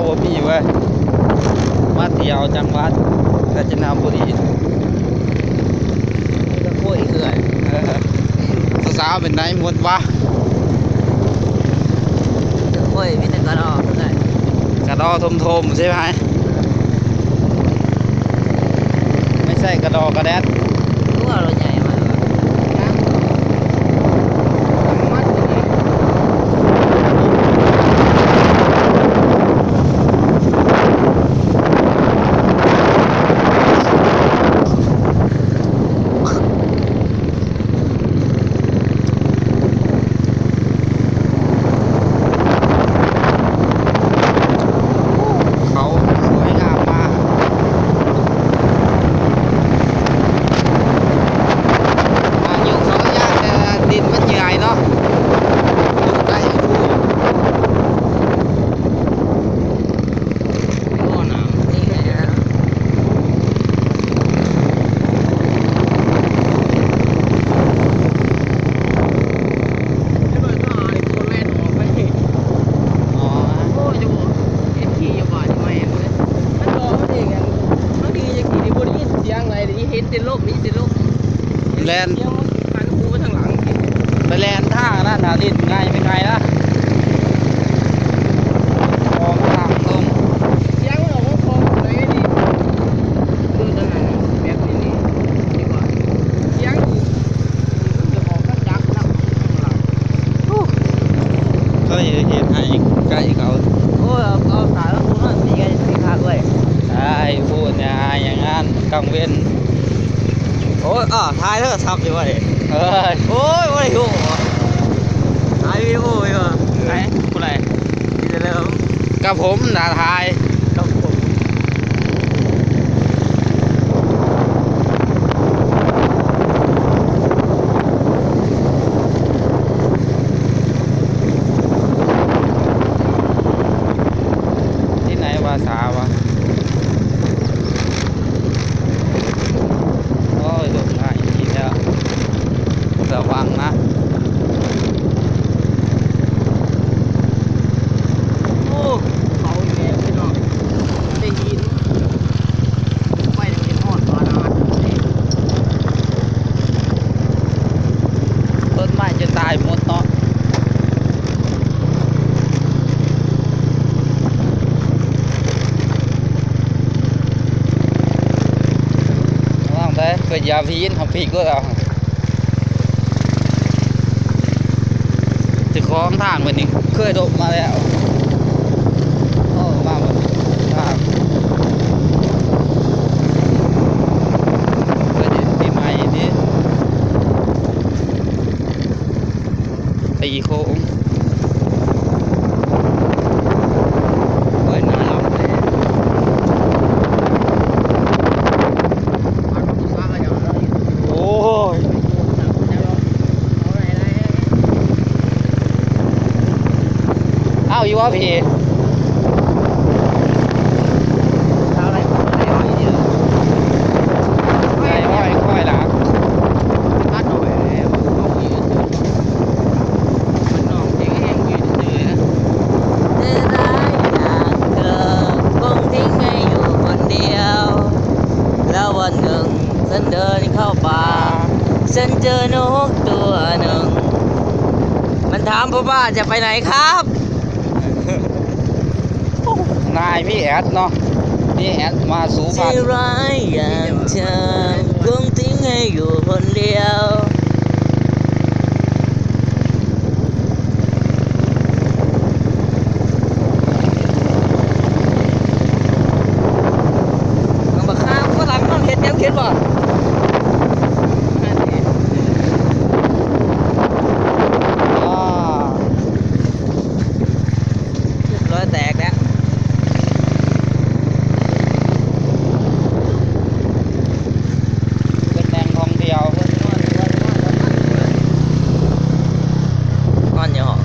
บ่มีเว้ยมาเที่ยวจังหวัดกาญจนบุรีก็คุยเขื่อนสาวเป็นไหนหมดวะก็คุยมีแต่กระดอกเท่าไหร่กระดอทมๆใช่ไหมไม่ใช่กระดอกระแดดรู้ว่าเราใหญ่มากแลนไปแลนท่านะหนาดินง่ายไม่ไงนะคลองทางตรงยังเราก็คงไหนดีดูตรงไหนแบบนี้ดีกว่ายังจะบอกก็จักนะก็เห็นให้ใกล้เขาโอ้เอาสายแล้วคุณว่าสีกันสีขาดด้วยใช่พูดเนี่ยอย่างนั้นกังเว้นโอ้ยถ่ายเถอะทับอยู่วะดิเฮ้ยโอ้ยว่าอยู่ถ่ายวิดีโออยู่วะไหนผู้ใดดีเริ่มกับผมหนาทายกับผมที่ไหนภาษาวะระวังนะโอ้เขาแย่พี่น้องได้ยินไปได้ยินหอดตอนนั้นต้นไม้จะตายหมดเนาะระวังได้เกิดยาพิษของพี่ก็เอาคล้องทางวันนี้เคยโดดมาแล้วโอ้มาหมดทางเคยที่ใหม่นี่ตีโค้งโอ้ยน่ารักเลยโอ้ยเอาอยู่วะพี่อะไรอ้อยเยอะไอ้อ้อยค่อยหลังพัดหน่อยเอาอยู่มันน้องเจ๊งแห้งอยู่ซื่อนะเธอได้อย่างเธอคงทิ้งให้อยู่คนเดียวแล้ววันหนึ่งฉันเดินเข้าป่าฉันเจอนกตัวหนึ่งมันถามพ่อบ้านจะไปไหนครับนายพี่แอดเนาะพี่แอดมาสู่บ้านที่ร้ายอย่างเธอคงทิ้งให้อยู่คนเดียวมันบักข้ามฝรั่งมันเห็ดยังเห็ดบ่ร้อยแตกแล้วเป็นแหล่งท่องเที่ยวก้อนเยอะ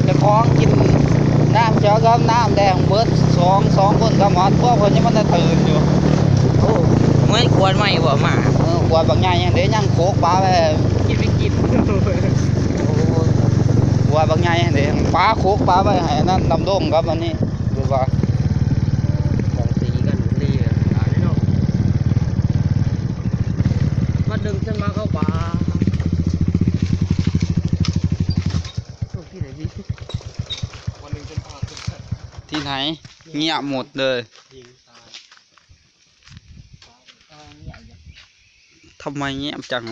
จะคล้องกินน้ำเจ้าก็น้ำแดงเบิดสองคนก็หมดพวกคนยังมันจะตื่นอยู่โอ้ไม่ควรไม่บ่มา กว่าบางอย่างยังเดี๋ยวยังโคกปลาไปกินไม่กิน วัวบางไงเด็กปลาโคกปลาไปให้นั่นดำโด่งครับอันนี้ดูว่า ของตีกันดีอ่ะตายแน่นอนมาดึงฉันมาเข้าป่าโอ้พี่ไหนพี่วันหนึ่งฉันพาขึ้น ที่ไหนเงียบหมดเลย ยิงตาย ทำไมเงียบจัง